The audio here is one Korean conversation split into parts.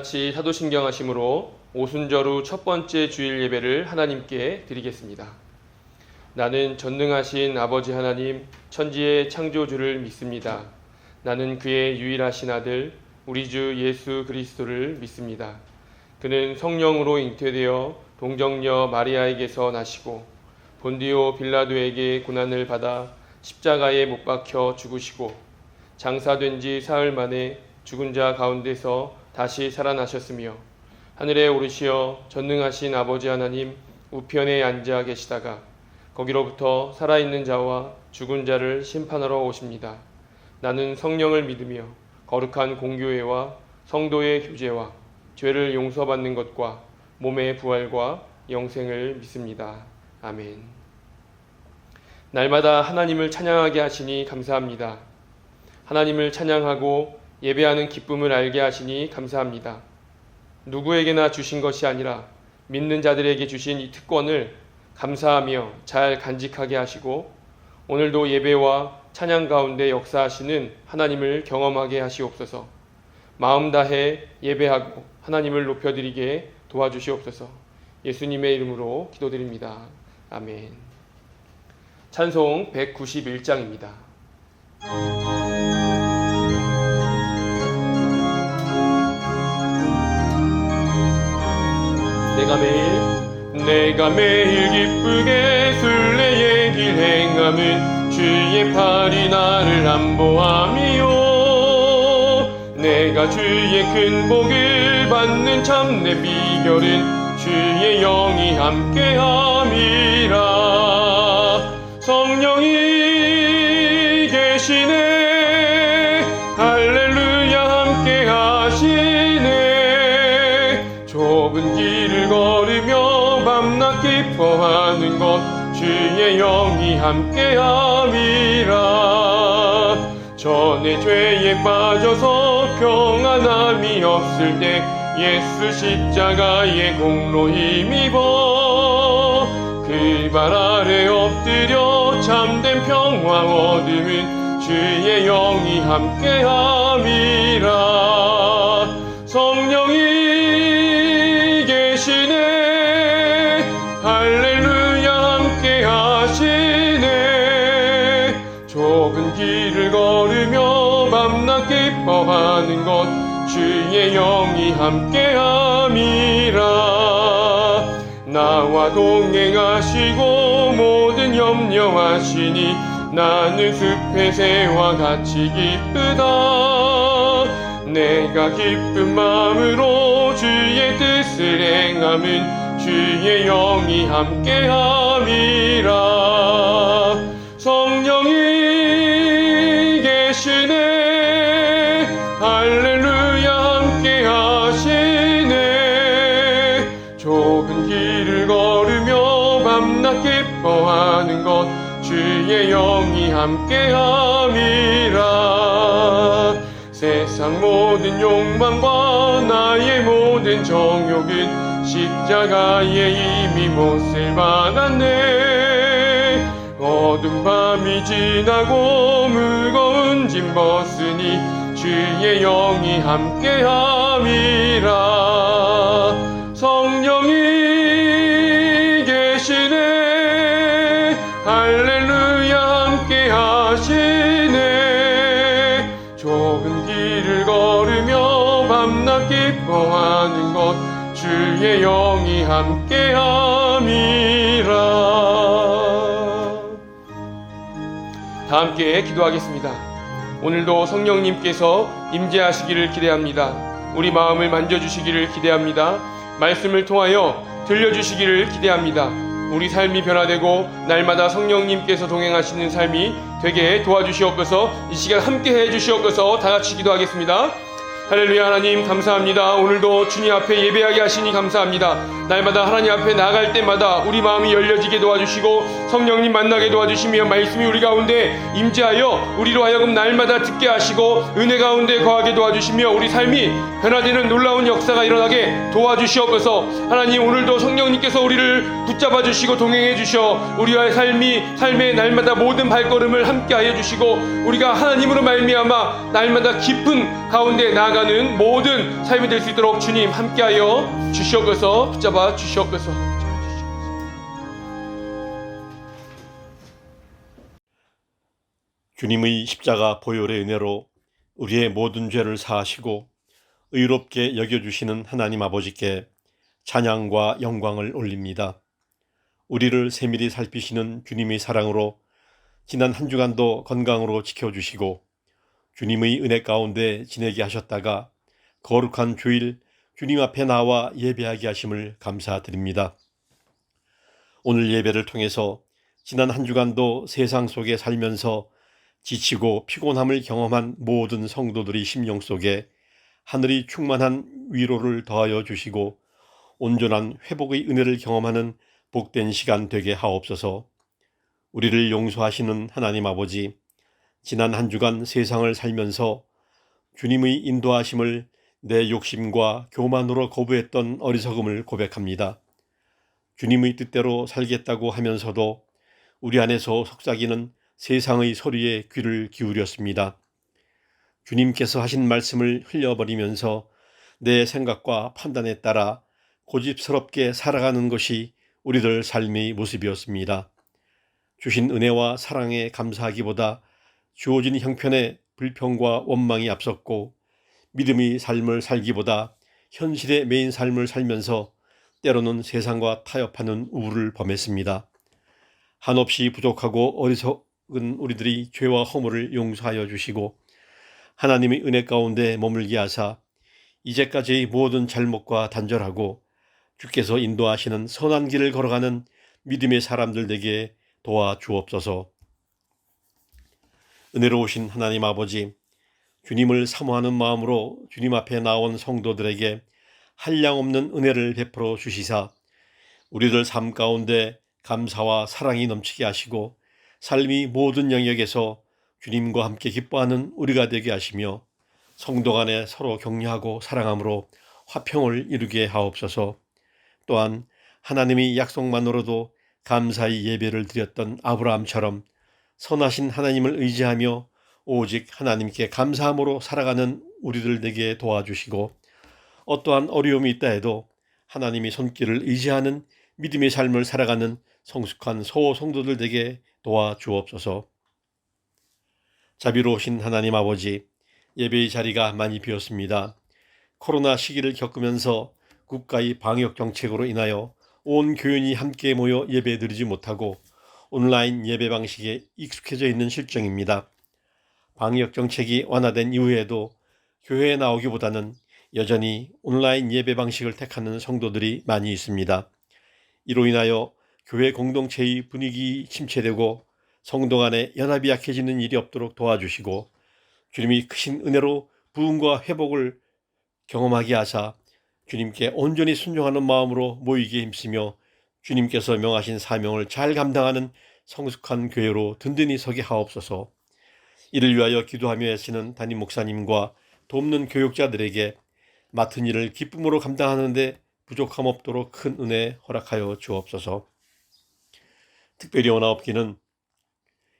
같이 사도신경하심으로 오순절 후 첫 번째 주일 예배를 하나님께 드리겠습니다. 나는 전능하신 아버지 하나님, 천지의 창조주를 믿습니다. 나는 그의 유일하신 아들, 우리 주 예수 그리스도를 믿습니다. 그는 성령으로 잉태되어 동정녀 마리아에게서 나시고 본디오 빌라도에게 고난을 받아 십자가에 못 박혀 죽으시고 장사된 지 사흘 만에 죽은 자 가운데서 다시 살아나셨으며 하늘에 오르시어 전능하신 아버지 하나님 우편에 앉아 계시다가 거기로부터 살아있는 자와 죽은 자를 심판하러 오십니다. 나는 성령을 믿으며 거룩한 공교회와 성도의 교제와 죄를 용서받는 것과 몸의 부활과 영생을 믿습니다. 아멘. 날마다 하나님을 찬양하게 하시니 감사합니다. 하나님을 찬양하고 예배하는 기쁨을 알게 하시니 감사합니다. 누구에게나 주신 것이 아니라 믿는 자들에게 주신 이 특권을 감사하며 잘 간직하게 하시고 오늘도 예배와 찬양 가운데 역사하시는 하나님을 경험하게 하시옵소서. 마음 다해 예배하고 하나님을 높여드리게 도와주시옵소서. 예수님의 이름으로 기도드립니다. 아멘. 찬송 191장입니다. 내가 매일 기쁘게 순례의 길 행함은 주의 팔이 나를 안보함이요. 내가 주의 큰 복을 받는 참내 비결은 주의 영이 함께함이라. 성령이 계시네, 할렐루야 함께하시네. 좁은 길을 걸으며 밤낮 기뻐하는 것 주의 영이 함께함이라. 전에 죄에 빠져서 평안함이 없을 때 예수 십자가의 공로 힘입어 그 발 아래 엎드려 참된 평화 얻음은 주의 영이 함께함이라. 성령이 계시네, 할렐루야 함께하시네. 좁은 길을 걸으며 밤낮 기뻐하는 것 주의 영이 함께함이라. 나와 동행하시고 모든 염려하시니 나는 숲의 새와 같이 기쁘다. 내가 기쁜 마음으로 주의 뜻을 행함은 주의 영이 함께함이라. 성령이 계시네, 할렐루야 함께하시네. 좁은 길을 걸으며 밤낮 기뻐하는 것 주의 영이 함께함이라. 세상 모든 욕망과 나의 모든 정욕은 십자가에 이미 못을 받았네. 어두운 밤이 지나고 무거운 짐 벗으니 주의 영이 함께함이라. 성령이 계시네, 할렐루야 함께하시네. 좁은 길을 걸으며 밤낮 기뻐하는 것 주의 영이 함께함이라. 다 함께 기도하겠습니다. 오늘도 성령님께서 임재하시기를 기대합니다. 우리 마음을 만져주시기를 기대합니다. 말씀을 통하여 들려주시기를 기대합니다. 우리 삶이 변화되고 날마다 성령님께서 동행하시는 삶이 되게 도와주시옵소서. 이 시간 함께 해주시옵소서. 다 같이 기도하겠습니다. 할렐루야. 하나님 감사합니다. 오늘도 주님 앞에 예배하게 하시니 감사합니다. 날마다 하나님 앞에 나아갈 때마다 우리 마음이 열려지게 도와주시고 성령님 만나게 도와주시며 말씀이 우리 가운데 임재하여 우리로 하여금 날마다 듣게 하시고 은혜 가운데 거하게 도와주시며 우리 삶이 변화되는 놀라운 역사가 일어나게 도와주시옵소서. 하나님 오늘도 성령님께서 우리를 붙잡아 주시고 동행해 주셔 우리와의 삶의 날마다 모든 발걸음을 함께 하여 주시고 우리가 하나님으로 말미암아 날마다 깊은 가운데 나아가 살아가는 모든 삶이 될 수 있도록 주님 함께하여 주시옵소서. 붙잡아 주시옵소서. 주님의 십자가 보혈의 은혜로 우리의 모든 죄를 사하시고 의롭게 여겨주시는 하나님 아버지께 찬양과 영광을 올립니다. 우리를 세밀히 살피시는 주님의 사랑으로 지난 한 주간도 건강으로 지켜주시고 주님의 은혜 가운데 지내게 하셨다가 거룩한 주일 주님 앞에 나와 예배하게 하심을 감사드립니다. 오늘 예배를 통해서 지난 한 주간도 세상 속에 살면서 지치고 피곤함을 경험한 모든 성도들의 심령 속에 하늘이 충만한 위로를 더하여 주시고 온전한 회복의 은혜를 경험하는 복된 시간 되게 하옵소서. 우리를 용서하시는 하나님 아버지, 지난 한 주간 세상을 살면서 주님의 인도하심을 내 욕심과 교만으로 거부했던 어리석음을 고백합니다. 주님의 뜻대로 살겠다고 하면서도 우리 안에서 속삭이는 세상의 소리에 귀를 기울였습니다. 주님께서 하신 말씀을 흘려버리면서 내 생각과 판단에 따라 고집스럽게 살아가는 것이 우리들 삶의 모습이었습니다. 주신 은혜와 사랑에 감사하기보다 주어진 형편에 불평과 원망이 앞섰고 믿음의 삶을 살기보다 현실에 매인 삶을 살면서 때로는 세상과 타협하는 우울을 범했습니다. 한없이 부족하고 어리석은 우리들이 죄와 허물을 용서하여 주시고 하나님의 은혜 가운데 머물게 하사 이제까지의 모든 잘못과 단절하고 주께서 인도하시는 선한 길을 걸어가는 믿음의 사람들 되게 도와주옵소서. 은혜로우신 하나님 아버지, 주님을 사모하는 마음으로 주님 앞에 나온 성도들에게 한량없는 은혜를 베풀어 주시사 우리들 삶 가운데 감사와 사랑이 넘치게 하시고 삶이 모든 영역에서 주님과 함께 기뻐하는 우리가 되게 하시며 성도 간에 서로 격려하고 사랑함으로 화평을 이루게 하옵소서. 또한 하나님의 약속만으로도 감사의 예배를 드렸던 아브라함처럼 선하신 하나님을 의지하며 오직 하나님께 감사함으로 살아가는 우리들 되게 도와주시고 어떠한 어려움이 있다 해도 하나님의 손길을 의지하는 믿음의 삶을 살아가는 성숙한 소성도들 되게 도와주옵소서. 자비로우신 하나님 아버지, 예배의 자리가 많이 비었습니다. 코로나 시기를 겪으면서 국가의 방역 정책으로 인하여 온 교인이 함께 모여 예배 드리지 못하고 온라인 예배 방식에 익숙해져 있는 실정입니다. 방역 정책이 완화된 이후에도 교회에 나오기보다는 여전히 온라인 예배 방식을 택하는 성도들이 많이 있습니다. 이로 인하여 교회 공동체의 분위기 침체되고 성도 간의 연합이 약해지는 일이 없도록 도와주시고 주님이 크신 은혜로 부흥과 회복을 경험하게 하사 주님께 온전히 순종하는 마음으로 모이기에 힘쓰며 주님께서 명하신 사명을 잘 감당하는 성숙한 교회로 든든히 서게 하옵소서. 이를 위하여 기도하며 애쓰는 담임 목사님과 돕는 교육자들에게 맡은 일을 기쁨으로 감당하는 데 부족함 없도록 큰 은혜 허락하여 주옵소서. 특별히 원하옵기는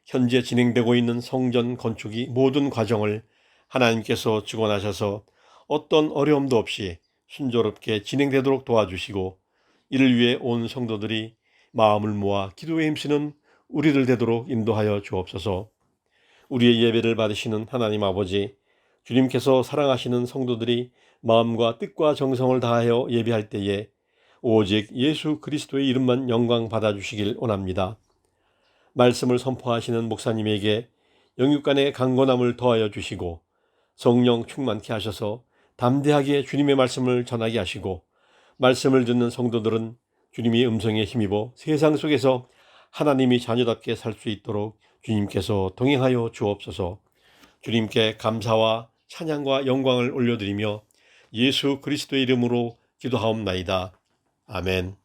현재 진행되고 있는 성전 건축이 모든 과정을 하나님께서 주관하셔서 어떤 어려움도 없이 순조롭게 진행되도록 도와주시고 이를 위해 온 성도들이 마음을 모아 기도에 힘쓰는 우리들 되도록 인도하여 주옵소서. 우리의 예배를 받으시는 하나님 아버지, 주님께서 사랑하시는 성도들이 마음과 뜻과 정성을 다하여 예배할 때에 오직 예수 그리스도의 이름만 영광 받아주시길 원합니다. 말씀을 선포하시는 목사님에게 영육간의 강건함을 더하여 주시고 성령 충만케 하셔서 담대하게 주님의 말씀을 전하게 하시고 말씀을 듣는 성도들은 주님의 음성에 힘입어 세상 속에서 하나님이 자녀답게 살 수 있도록 주님께서 동행하여 주옵소서. 주님께 감사와 찬양과 영광을 올려드리며 예수 그리스도의 이름으로 기도하옵나이다. 아멘.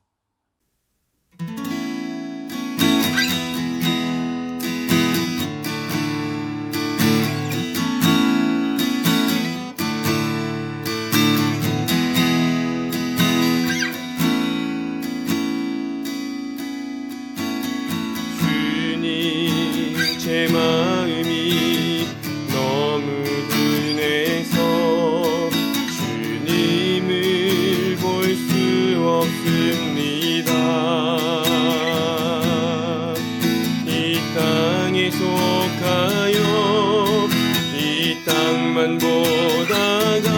제 마음이 너무 분해서 땅만 보다가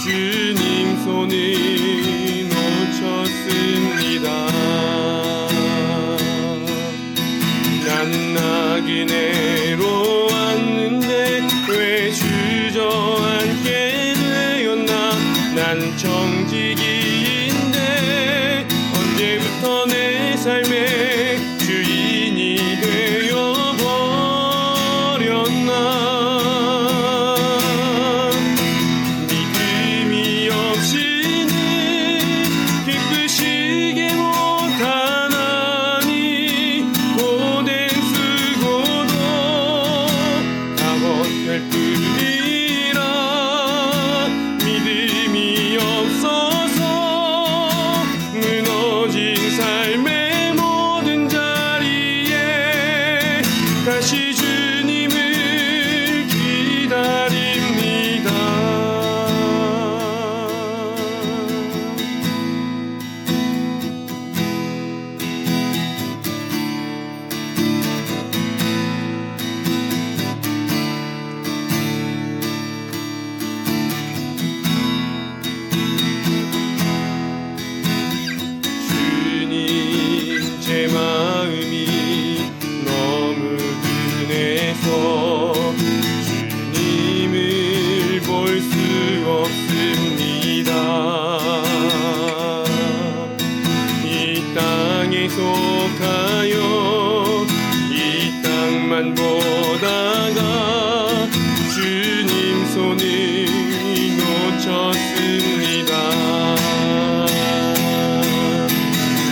주님 손을 놓쳤습니다. 나는 나그네로 왔는데 왜 주저앉게 되었나. 난 정직이인데 언제부터 내 삶의 주인이 되어버렸나. 믿음이 없이는 기쁘시게 못하나니 고된 수고도 다 헛될 뿐이라. 믿음이 없어서 무너진 삶의 모든 자리에 다시 주님을 기다립니다. 주님, 제 마음이 너무 둔해서 주님을 볼 수 없습니다. 이 땅에 속하여 이 땅만 보다가 주님 손을 놓쳤습니다.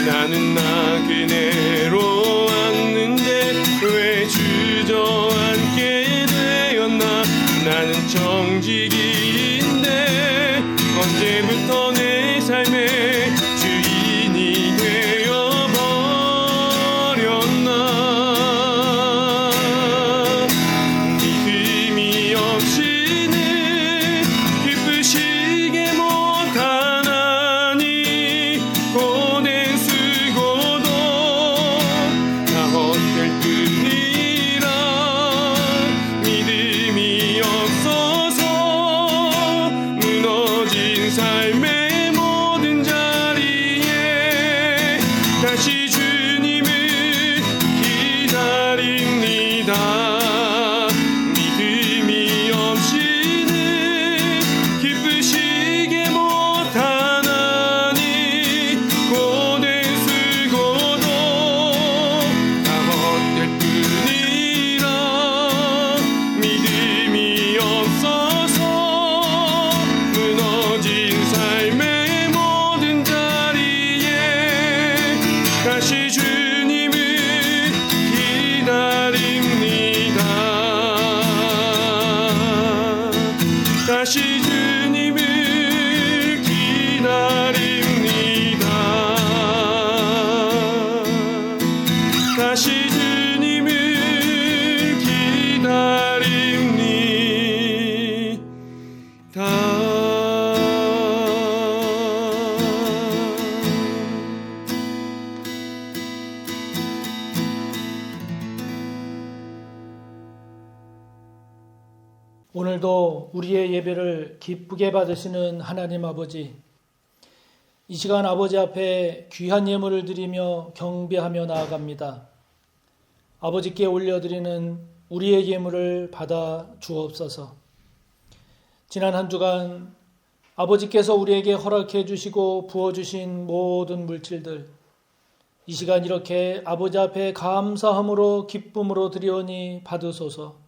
나는 나그네로 왔는데 왜 주저앉게 되었나. 나는 정직이인데 언제부터 내 삶의 주인이 되어버렸나. 믿음이 없이는 기쁘시게 못하나니 고된 수고도 다 헛될 뿐이라. 믿음이 없어서 무너진 삶의 모든 자리에 다시 주님을 기다립니다. 믿음이 없이는 기쁘시게 못하나니 고된 수고도 다 헛될 뿐이라. 믿음이 없어서 무너진 삶의 모든 자리에 다시 주님을 기다립니다. 다시 주님을 기다립니다. 다시 주님을 기다립니다. 오늘도 우리의 예배를 기쁘게 받으시는 하나님 아버지, 이 시간 아버지 앞에 귀한 예물을 드리며 경배하며 나아갑니다. 아버지께 올려드리는 우리의 예물을 받아 주옵소서. 지난 한 주간 아버지께서 우리에게 허락해 주시고 부어주신 모든 물질들, 이 시간 이렇게 아버지 앞에 감사함으로 기쁨으로 드리오니 받으소서.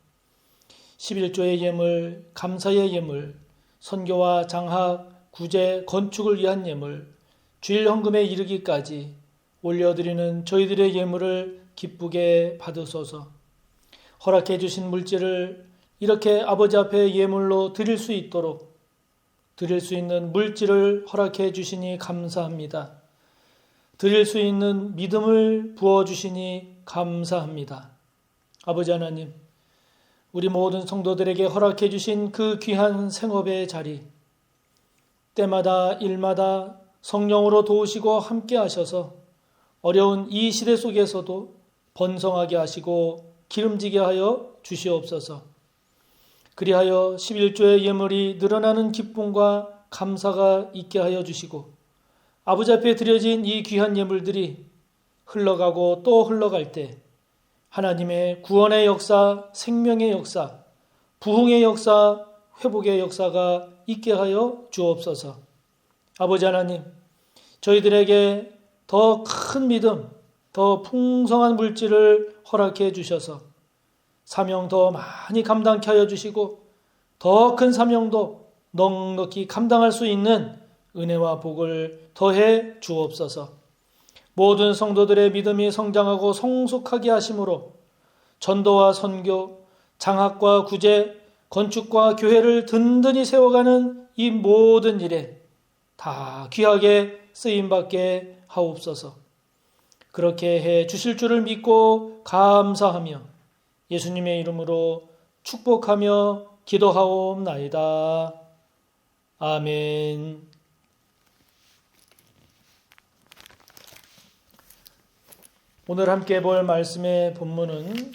11조의 예물, 감사의 예물, 선교와 장학, 구제, 건축을 위한 예물, 주일 헌금에 이르기까지 올려드리는 저희들의 예물을 기쁘게 받으소서. 허락해 주신 물질을 이렇게 아버지 앞에 예물로 드릴 수 있도록 드릴 수 있는 물질을 허락해 주시니 감사합니다. 드릴 수 있는 믿음을 부어주시니 감사합니다. 아버지 하나님, 우리 모든 성도들에게 허락해 주신 그 귀한 생업의 자리, 때마다 일마다 성령으로 도우시고 함께 하셔서 어려운 이 시대 속에서도 번성하게 하시고 기름지게 하여 주시옵소서. 그리하여 11조의 예물이 늘어나는 기쁨과 감사가 있게 하여 주시고 아버지 앞에 드려진 이 귀한 예물들이 흘러가고 또 흘러갈 때 하나님의 구원의 역사, 생명의 역사, 부흥의 역사, 회복의 역사가 있게 하여 주옵소서. 아버지 하나님, 저희들에게 더 큰 믿음, 더 풍성한 물질을 허락해 주셔서 사명 더 많이 감당케 하여 주시고 더 큰 사명도 넉넉히 감당할 수 있는 은혜와 복을 더해 주옵소서. 모든 성도들의 믿음이 성장하고 성숙하게 하심으로 전도와 선교, 장학과 구제, 건축과 교회를 든든히 세워가는 이 모든 일에 다 귀하게 쓰임받게 하옵소서. 그렇게 해 주실 줄을 믿고 감사하며 예수님의 이름으로 축복하며 기도하옵나이다. 아멘. 오늘 함께 볼 말씀의 본문은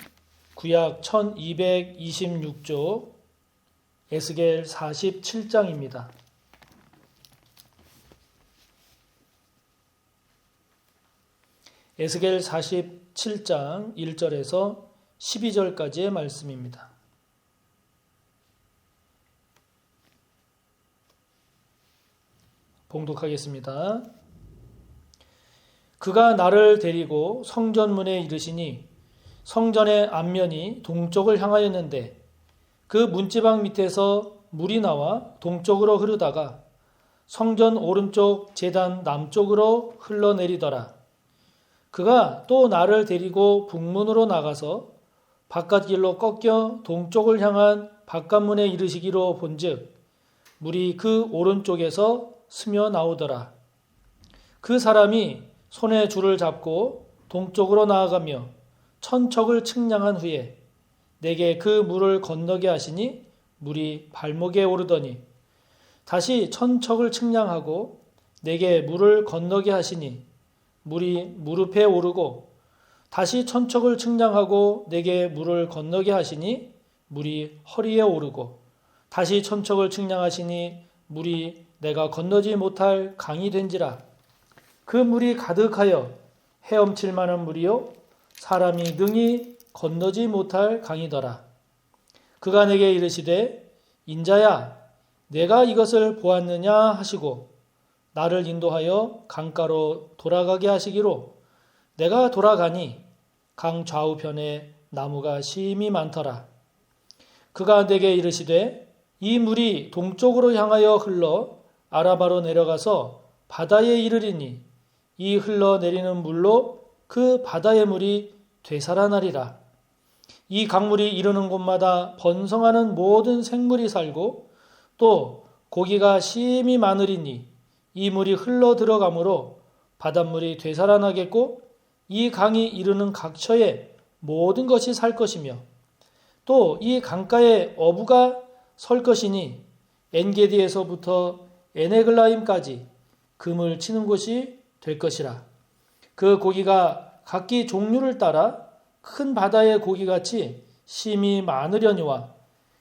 구약 1226조 에스겔 47장입니다. 에스겔 47장 1절에서 12절까지의 말씀입니다. 봉독하겠습니다. 그가 나를 데리고 성전문에 이르시니 성전의 앞면이 동쪽을 향하였는데 그 문지방 밑에서 물이 나와 동쪽으로 흐르다가 성전 오른쪽 제단 남쪽으로 흘러내리더라. 그가 또 나를 데리고 북문으로 나가서 바깥길로 꺾여 동쪽을 향한 바깥문에 이르시기로 본즉 물이 그 오른쪽에서 스며 나오더라. 그 사람이 손에 줄을 잡고 동쪽으로 나아가며 천척을 측량한 후에 내게 그 물을 건너게 하시니 물이 발목에 오르더니 다시 천척을 측량하고 내게 물을 건너게 하시니 물이 무릎에 오르고 다시 천척을 측량하고 내게 물을 건너게 하시니 물이 허리에 오르고 다시 천척을 측량하시니 물이 내가 건너지 못할 강이 된지라. 그 물이 가득하여 헤엄칠 만한 물이요 사람이 능히 건너지 못할 강이더라. 그가 내게 이르시되 인자야 내가 이것을 보았느냐 하시고 나를 인도하여 강가로 돌아가게 하시기로 내가 돌아가니 강 좌우편에 나무가 심히 많더라. 그가 내게 이르시되 이 물이 동쪽으로 향하여 흘러 아라바로 내려가서 바다에 이르리니 이 흘러내리는 물로 그 바다의 물이 되살아나리라. 이 강물이 이르는 곳마다 번성하는 모든 생물이 살고 또 고기가 심히 많으리니 이 물이 흘러 들어가므로 바닷물이 되살아나겠고 이 강이 이르는 각처에 모든 것이 살 것이며 또 이 강가에 어부가 설 것이니 엔게디에서부터 에네글라임까지 금을 치는 곳이 될 것이라. 그 고기가 각기 종류를 따라 큰 바다의 고기같이 심히 많으려니와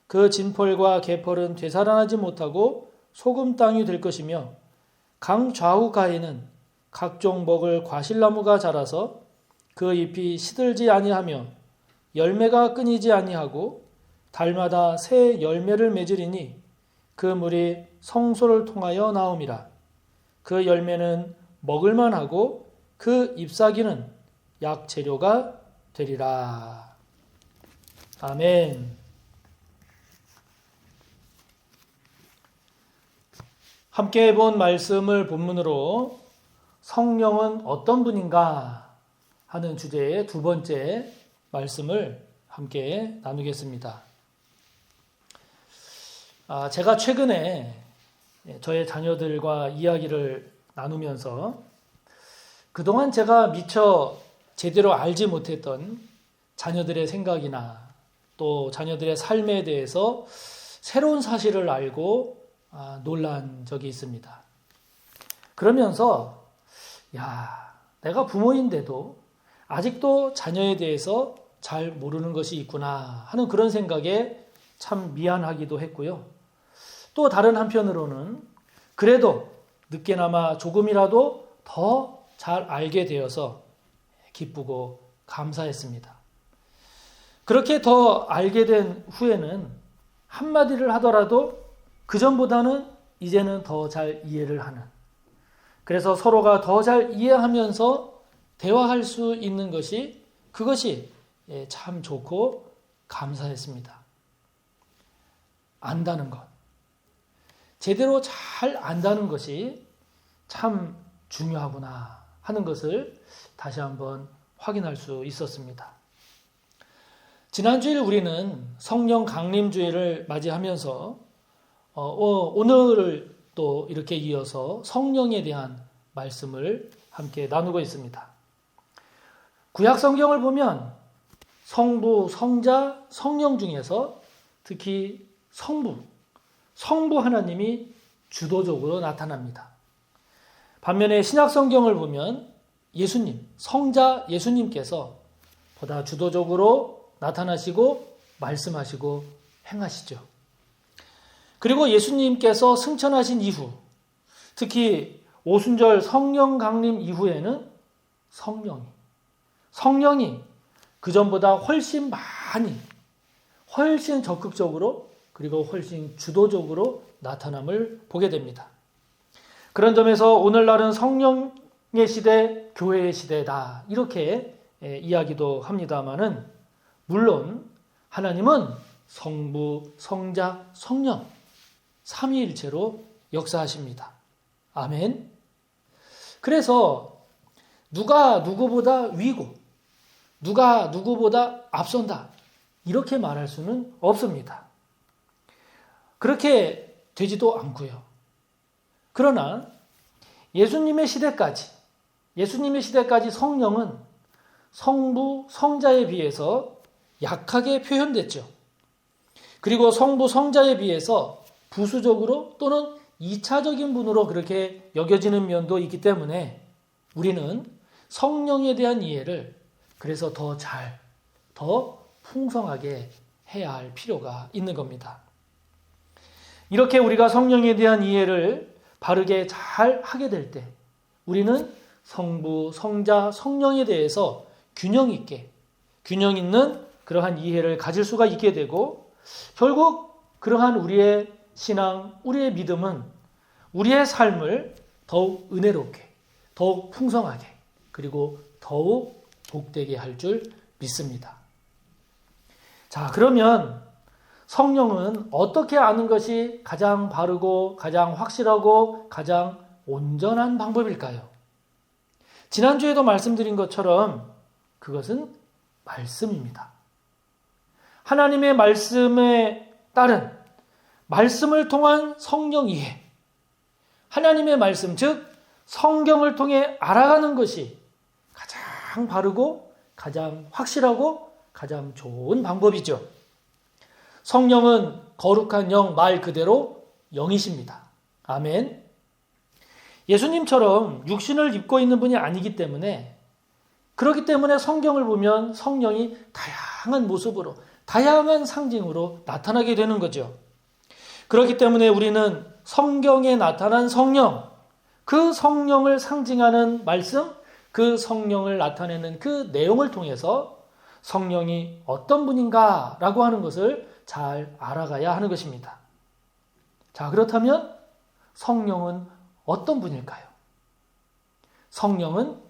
그 진펄과 개펄은 되살아나지 못하고 소금 땅이 될 것이며 강 좌우가에는 각종 먹을 과실나무가 자라서 그 잎이 시들지 아니하며 열매가 끊이지 아니하고 달마다 새 열매를 맺으리니 그 물이 성소를 통하여 나옴이라. 그 열매는 먹을만하고 그 잎사귀는 약재료가 되리라. 아멘. 함께 본 말씀을 본문으로 성령은 어떤 분인가 하는 주제의 두 번째 말씀을 함께 나누겠습니다. 제가 최근에 저의 자녀들과 이야기를 나누면서 그동안 제가 미처 제대로 알지 못했던 자녀들의 생각이나 또 자녀들의 삶에 대해서 새로운 사실을 알고 놀란 적이 있습니다. 그러면서 내가 부모인데도 아직도 자녀에 대해서 잘 모르는 것이 있구나 하는 그런 생각에 참 미안하기도 했고요. 또 다른 한편으로는 그래도 늦게나마 조금이라도 더 잘 알게 되어서 기쁘고 감사했습니다. 그렇게 더 알게 된 후에는 한마디를 하더라도 그전보다는 이제는 더 잘 이해를 하는, 그래서 서로가 더 잘 이해하면서 대화할 수 있는 것이, 그것이 참 좋고 감사했습니다. 안다는 것, 제대로 잘 안다는 것이 참 중요하구나 하는 것을 다시 한번 확인할 수 있었습니다. 지난주일 우리는 성령 강림주일을 맞이하면서 오늘 또 이렇게 이어서 성령에 대한 말씀을 함께 나누고 있습니다. 구약 성경을 보면 성부, 성자, 성령 중에서 특히 성부 하나님이 주도적으로 나타납니다. 반면에 신약 성경을 보면 예수님, 성자 예수님께서 보다 주도적으로 나타나시고 말씀하시고 행하시죠. 그리고 예수님께서 승천하신 이후, 특히 오순절 성령 강림 이후에는 성령이 그전보다 훨씬 많이, 훨씬 적극적으로, 그리고 훨씬 주도적으로 나타남을 보게 됩니다. 그런 점에서 오늘날은 성령의 시대, 교회의 시대다, 이렇게 이야기도 합니다마는, 물론 하나님은 성부, 성자, 성령 삼위일체로 역사하십니다. 아멘. 그래서 누가 누구보다 위고 누가 누구보다 앞선다, 이렇게 말할 수는 없습니다. 그렇게 되지도 않고요. 그러나 예수님의 시대까지 성령은 성부, 성자에 비해서 약하게 표현됐죠. 그리고 성부, 성자에 비해서 부수적으로 또는 2차적인 분으로 그렇게 여겨지는 면도 있기 때문에 우리는 성령에 대한 이해를 그래서 더 풍성하게 해야 할 필요가 있는 겁니다. 이렇게 우리가 성령에 대한 이해를 바르게 잘 하게 될 때 우리는 성부, 성자, 성령에 대해서 균형 있는 그러한 이해를 가질 수가 있게 되고, 결국 그러한 우리의 신앙, 우리의 믿음은 우리의 삶을 더욱 은혜롭게, 더욱 풍성하게, 그리고 더욱 복되게 할 줄 믿습니다. 자, 그러면 성령은 어떻게 아는 것이 가장 바르고 가장 확실하고 가장 온전한 방법일까요? 지난주에도 말씀드린 것처럼 그것은 말씀입니다. 하나님의 말씀에 따른 말씀을 통한 성령 이해, 하나님의 말씀, 즉 성경을 통해 알아가는 것이 가장 바르고 가장 확실하고 가장 좋은 방법이죠. 성령은 거룩한 영, 말 그대로 영이십니다. 아멘. 예수님처럼 육신을 입고 있는 분이 아니기 때문에, 그렇기 때문에 성경을 보면 성령이 다양한 모습으로, 다양한 상징으로 나타나게 되는 거죠. 그렇기 때문에 우리는 성경에 나타난 성령, 그 성령을 상징하는 말씀, 그 성령을 나타내는 그 내용을 통해서 성령이 어떤 분인가 라고 하는 것을 잘 알아가야 하는 것입니다. 자, 그렇다면 성령은 어떤 분일까요? 성령은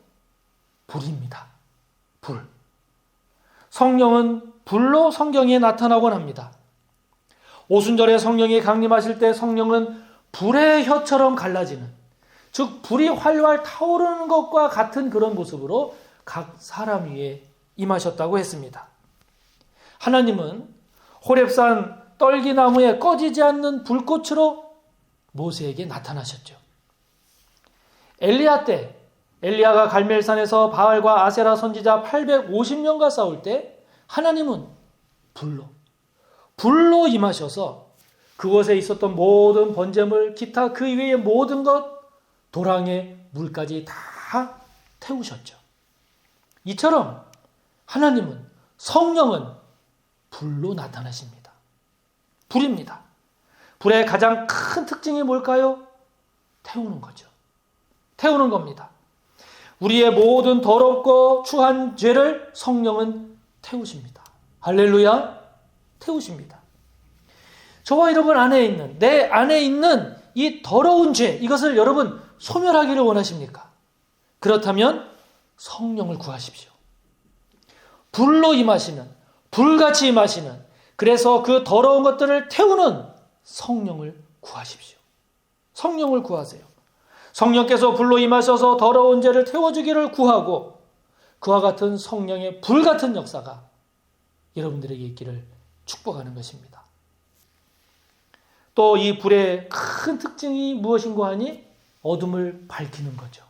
불입니다. 불. 성령은 불로 성경에 나타나곤 합니다. 오순절에 성령이 강림하실 때 성령은 불의 혀처럼 갈라지는, 즉 불이 활활 타오르는 것과 같은 그런 모습으로 각 사람 위에 임하셨다고 했습니다. 하나님은 호렙산 떨기나무에 꺼지지 않는 불꽃으로 모세에게 나타나셨죠. 엘리야 때, 엘리야가 갈멜산에서 바알과 아세라 선지자 850명과 싸울 때 하나님은 불로 임하셔서 그곳에 있었던 모든 번제물, 기타 그 이외의 모든 것, 도랑의 물까지 다 태우셨죠. 이처럼 하나님은, 성령은 불로 나타나십니다. 불입니다. 불의 가장 큰 특징이 뭘까요? 태우는 거죠. 태우는 겁니다. 우리의 모든 더럽고 추한 죄를 성령은 태우십니다. 할렐루야, 태우십니다. 저와 여러분 안에 있는, 내 안에 있는 이 더러운 죄, 이것을 여러분 소멸하기를 원하십니까? 그렇다면 성령을 구하십시오. 불로 임하시는, 불같이 임하시는, 그래서 그 더러운 것들을 태우는 성령을 구하십시오. 성령을 구하세요. 성령께서 불로 임하셔서 더러운 죄를 태워주기를 구하고 그와 같은 성령의 불같은 역사가 여러분들에게 있기를 축복하는 것입니다. 또 이 불의 큰 특징이 무엇인가 하니 어둠을 밝히는 거죠.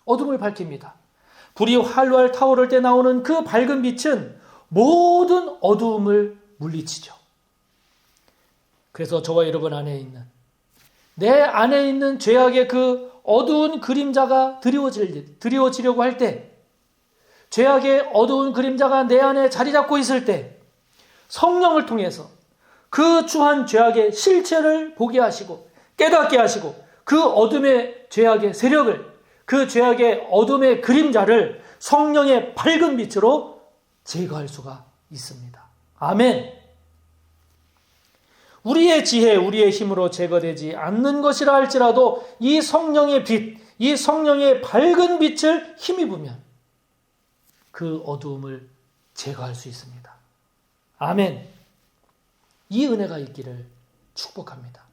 어둠을 밝힙니다. 불이 활활 타오를 때 나오는 그 밝은 빛은 모든 어두움을 물리치죠. 그래서 저와 여러분 안에 있는, 내 안에 있는 죄악의 그 어두운 그림자가 드리워지려고 할 때, 죄악의 어두운 그림자가 내 안에 자리 잡고 있을 때 성령을 통해서 그 추한 죄악의 실체를 보게 하시고 깨닫게 하시고 그 어둠의 죄악의 세력을, 그 죄악의 어둠의 그림자를 성령의 밝은 빛으로 제거할 수가 있습니다. 아멘. 우리의 지혜, 우리의 힘으로 제거되지 않는 것이라 할지라도 이 성령의 빛, 이 성령의 밝은 빛을 힘입으면 그 어두움을 제거할 수 있습니다. 아멘. 이 은혜가 있기를 축복합니다.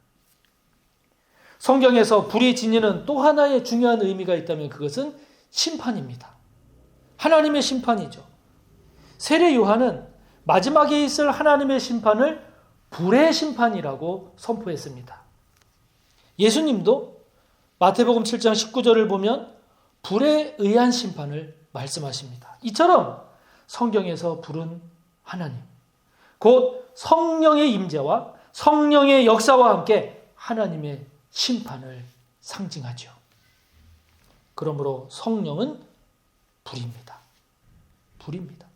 성경에서 불이 지니는 또 하나의 중요한 의미가 있다면 그것은 심판입니다. 하나님의 심판이죠. 세례 요한은 마지막에 있을 하나님의 심판을 불의 심판이라고 선포했습니다. 예수님도 마태복음 7장 19절을 보면 불에 의한 심판을 말씀하십니다. 이처럼 성경에서 불은 하나님, 곧 성령의 임재와 성령의 역사와 함께 하나님의 심판을 상징하죠. 그러므로 성령은 불입니다. 불입니다.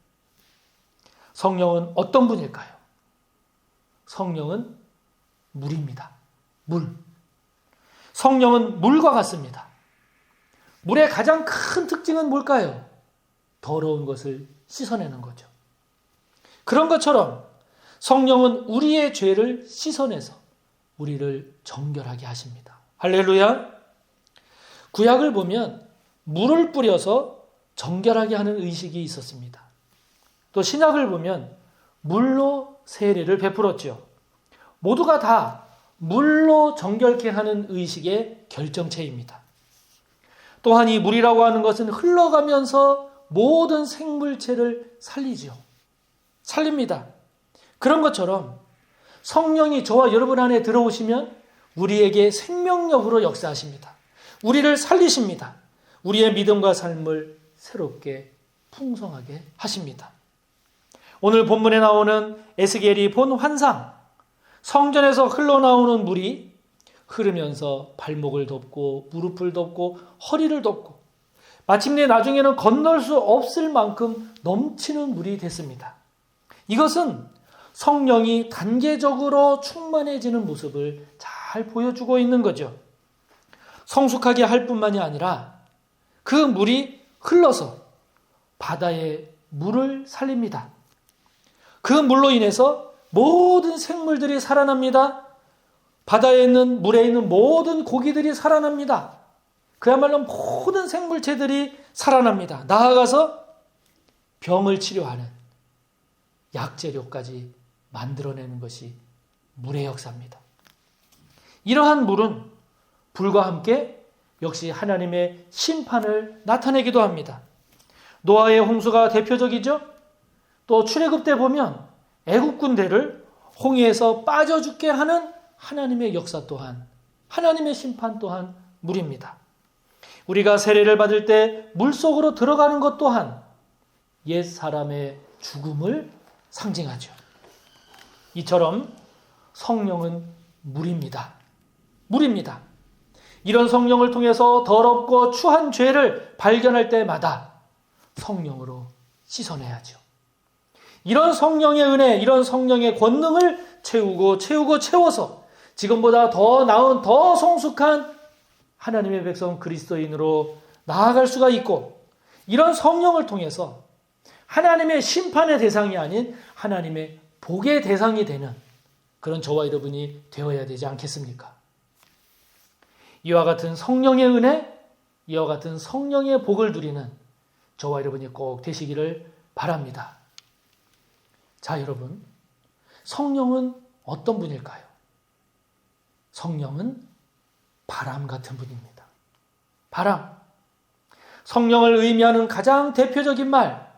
성령은 어떤 분일까요? 성령은 물입니다. 물. 성령은 물과 같습니다. 물의 가장 큰 특징은 뭘까요? 더러운 것을 씻어내는 거죠. 그런 것처럼 성령은 우리의 죄를 씻어내서 우리를 정결하게 하십니다. 할렐루야. 구약을 보면 물을 뿌려서 정결하게 하는 의식이 있었습니다. 또 신약을 보면 물로 세례를 베풀었죠. 모두가 다 물로 정결케 하는 의식의 결정체입니다. 또한 이 물이라고 하는 것은 흘러가면서 모든 생물체를 살리죠. 살립니다. 그런 것처럼 성령이 저와 여러분 안에 들어오시면 우리에게 생명력으로 역사하십니다. 우리를 살리십니다. 우리의 믿음과 삶을 새롭게 풍성하게 하십니다. 오늘 본문에 나오는 에스겔이 본 환상, 성전에서 흘러나오는 물이 흐르면서 발목을 덮고 무릎을 덮고 허리를 덮고 마침내 나중에는 건널 수 없을 만큼 넘치는 물이 됐습니다. 이것은 성령이 단계적으로 충만해지는 모습을 잘 보여주고 있는 거죠. 성숙하게 할 뿐만이 아니라 그 물이 흘러서 바다의 물을 살립니다. 그 물로 인해서 모든 생물들이 살아납니다. 바다에 있는 물에 있는 모든 고기들이 살아납니다. 그야말로 모든 생물체들이 살아납니다. 나아가서 병을 치료하는 약재료까지 만들어내는 것이 물의 역사입니다. 이러한 물은 불과 함께 역시 하나님의 심판을 나타내기도 합니다. 노아의 홍수가 대표적이죠. 또 출애굽 때 보면 애굽 군대를 홍해에서 빠져 죽게 하는 하나님의 역사 또한, 하나님의 심판 또한 물입니다. 우리가 세례를 받을 때 물속으로 들어가는 것 또한 옛 사람의 죽음을 상징하죠. 이처럼 성령은 물입니다. 물입니다. 이런 성령을 통해서 더럽고 추한 죄를 발견할 때마다 성령으로 씻어내야죠. 이런 성령의 은혜, 이런 성령의 권능을 채우고 채워서 지금보다 더 나은, 더 성숙한 하나님의 백성 그리스도인으로 나아갈 수가 있고, 이런 성령을 통해서 하나님의 심판의 대상이 아닌 하나님의 복의 대상이 되는 그런 저와 여러분이 되어야 되지 않겠습니까? 이와 같은 성령의 은혜, 이와 같은 성령의 복을 누리는 저와 여러분이 꼭 되시기를 바랍니다. 자, 여러분, 성령은 어떤 분일까요? 성령은 바람 같은 분입니다. 바람. 성령을 의미하는 가장 대표적인 말,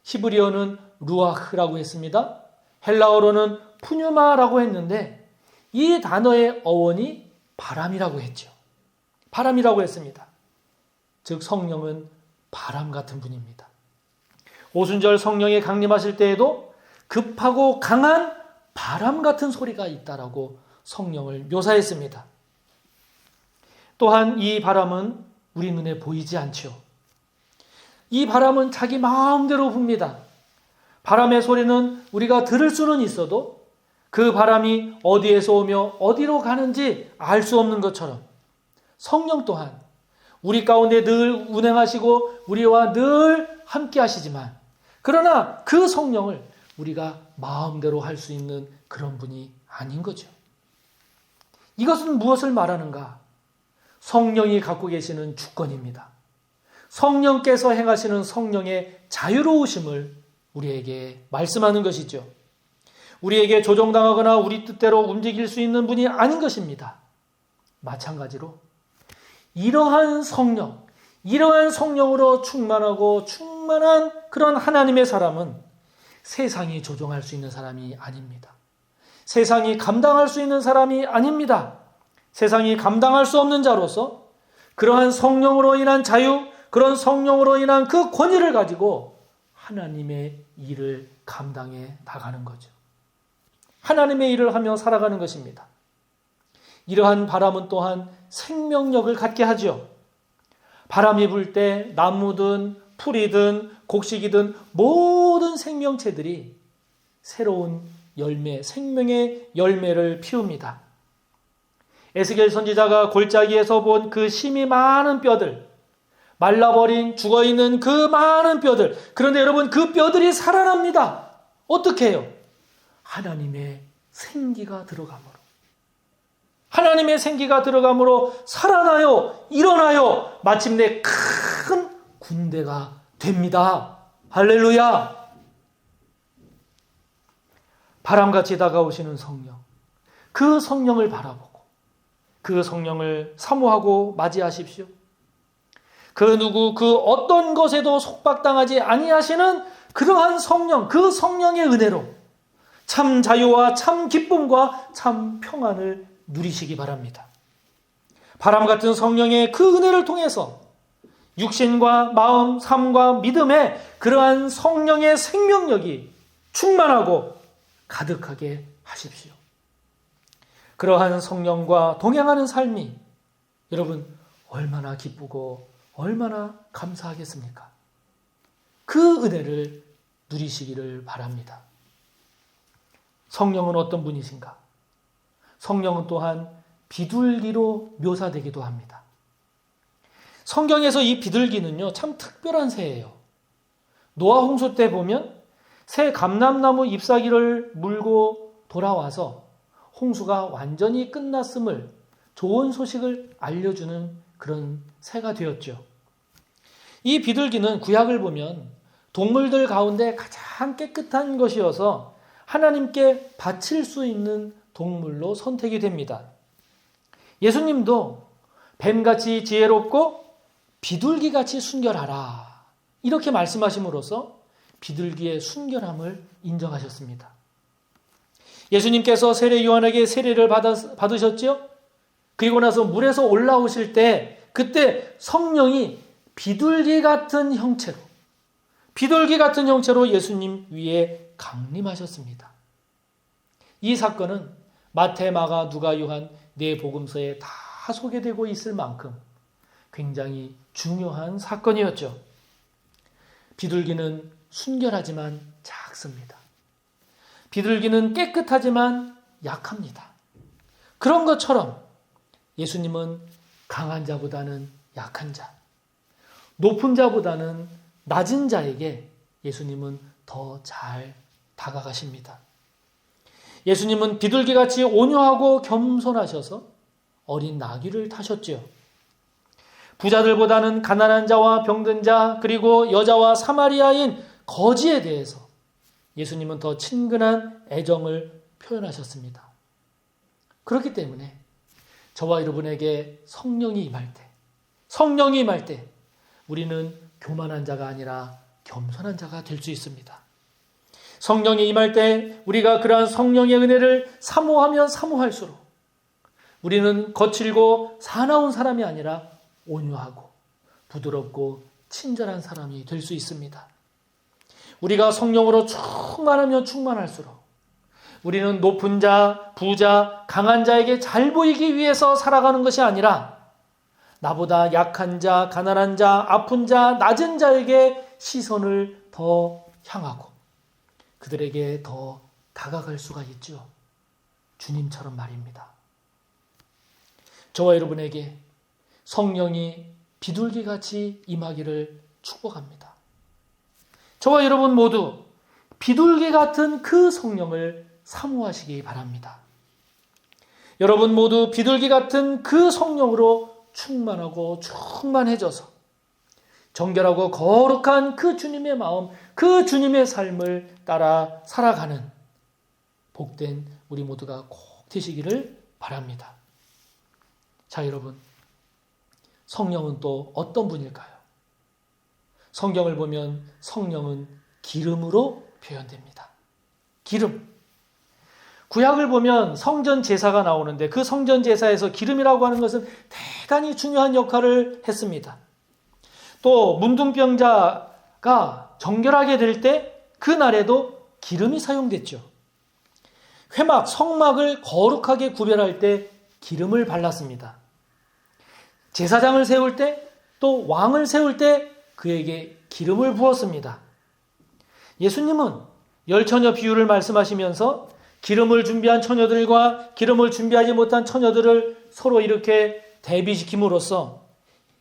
히브리어는 루아흐라고 했습니다. 헬라어로는 푸뉴마라고 했는데 이 단어의 어원이 바람이라고 했죠. 바람이라고 했습니다. 즉 성령은 바람 같은 분입니다. 오순절 성령이 강림하실 때에도 급하고 강한 바람 같은 소리가 있다라고 성령을 묘사했습니다. 또한 이 바람은 우리 눈에 보이지 않죠. 이 바람은 자기 마음대로 붑니다. 바람의 소리는 우리가 들을 수는 있어도 그 바람이 어디에서 오며 어디로 가는지 알 수 없는 것처럼 성령 또한 우리 가운데 늘 운행하시고 우리와 늘 함께 하시지만, 그러나 그 성령을 우리가 마음대로 할 수 있는 그런 분이 아닌 거죠. 이것은 무엇을 말하는가? 성령이 갖고 계시는 주권입니다. 성령께서 행하시는 성령의 자유로우심을 우리에게 말씀하는 것이죠. 우리에게 조종당하거나 우리 뜻대로 움직일 수 있는 분이 아닌 것입니다. 마찬가지로 이러한 성령, 이러한 성령으로 충만하고 충만한 그런 하나님의 사람은 세상이 조종할 수 있는 사람이 아닙니다. 세상이 감당할 수 있는 사람이 아닙니다. 세상이 감당할 수 없는 자로서 그러한 성령으로 인한 자유, 그런 성령으로 인한 그 권위를 가지고 하나님의 일을 감당해 나가는 거죠. 하나님의 일을 하며 살아가는 것입니다. 이러한 바람은 또한 생명력을 갖게 하죠. 바람이 불 때 나무든 풀이든 곡식이든 모든 생명체들이 새로운 열매, 생명의 열매를 피웁니다. 에스겔 선지자가 골짜기에서 본 그 심이 많은 뼈들, 말라버린 죽어있는 그 많은 뼈들, 그런데 여러분 그 뼈들이 살아납니다. 어떻게 해요? 하나님의 생기가 들어감으로. 하나님의 생기가 들어감으로 살아나요, 일어나요, 마침내 큰 군대가 됩니다. 할렐루야! 바람같이 다가오시는 성령, 그 성령을 바라보고 그 성령을 사모하고 맞이하십시오. 그 누구 그 어떤 것에도 속박당하지 아니하시는 그러한 성령, 그 성령의 은혜로 참 자유와 참 기쁨과 참 평안을 누리시기 바랍니다. 바람 같은 성령의 그 은혜를 통해서 육신과 마음, 삶과 믿음의 그러한 성령의 생명력이 충만하고 가득하게 하십시오. 그러한 성령과 동행하는 삶이 여러분 얼마나 기쁘고 얼마나 감사하겠습니까? 그 은혜를 누리시기를 바랍니다. 성령은 어떤 분이신가? 성령은 또한 비둘기로 묘사되기도 합니다. 성경에서 이 비둘기는요, 참 특별한 새예요. 노아 홍수 때 보면 새 감람나무 잎사귀를 물고 돌아와서 홍수가 완전히 끝났음을, 좋은 소식을 알려주는 그런 새가 되었죠. 이 비둘기는 구약을 보면 동물들 가운데 가장 깨끗한 것이어서 하나님께 바칠 수 있는 동물로 선택이 됩니다. 예수님도 뱀같이 지혜롭고 비둘기같이 순결하라, 이렇게 말씀하심으로써 비둘기의 순결함을 인정하셨습니다. 예수님께서 세례 요한에게 세례를 받으셨죠? 그리고 나서 물에서 올라오실 때 그때 성령이 비둘기 같은 형체로 예수님 위에 강림하셨습니다. 이 사건은 마태, 마가, 누가, 요한 네 복음서에 다 소개되고 있을 만큼 굉장히 중요한 사건이었죠. 비둘기는 순결하지만 작습니다. 비둘기는 깨끗하지만 약합니다. 그런 것처럼 예수님은 강한 자보다는 약한 자, 높은 자보다는 낮은 자에게 예수님은 더 잘 다가가십니다. 예수님은 비둘기같이 온유하고 겸손하셔서 어린 나귀를 타셨지요. 부자들보다는 가난한 자와 병든 자, 그리고 여자와 사마리아인 거지에 대해서 예수님은 더 친근한 애정을 표현하셨습니다. 그렇기 때문에 저와 여러분에게 성령이 임할 때 우리는 교만한 자가 아니라 겸손한 자가 될 수 있습니다. 성령이 임할 때 우리가 그러한 성령의 은혜를 사모하면 사모할수록 우리는 거칠고 사나운 사람이 아니라 온유하고 부드럽고 친절한 사람이 될 수 있습니다. 우리가 성령으로 충만하면 충만할수록 우리는 높은 자, 부자, 강한 자에게 잘 보이기 위해서 살아가는 것이 아니라 나보다 약한 자, 가난한 자, 아픈 자, 낮은 자에게 시선을 더 향하고 그들에게 더 다가갈 수가 있죠. 주님처럼 말입니다. 저와 여러분에게 성령이 비둘기같이 임하기를 축복합니다. 저와 여러분 모두 비둘기 같은 그 성령을 사모하시기 바랍니다. 여러분 모두 비둘기 같은 그 성령으로 충만하고 충만해져서 정결하고 거룩한 그 주님의 마음, 그 주님의 삶을 따라 살아가는 복된 우리 모두가 꼭 되시기를 바랍니다. 자, 여러분, 성령은 또 어떤 분일까요? 성경을 보면 성령은 기름으로 표현됩니다. 기름. 구약을 보면 성전 제사가 나오는데 그 성전 제사에서 기름이라고 하는 것은 대단히 중요한 역할을 했습니다. 또 문둥병자가 정결하게 될 때 그날에도 기름이 사용됐죠. 회막, 성막을 거룩하게 구별할 때 기름을 발랐습니다. 제사장을 세울 때 또 왕을 세울 때 그에게 기름을 부었습니다. 예수님은 열처녀 비유를 말씀하시면서 기름을 준비한 처녀들과 기름을 준비하지 못한 처녀들을 서로 이렇게 대비시킴으로써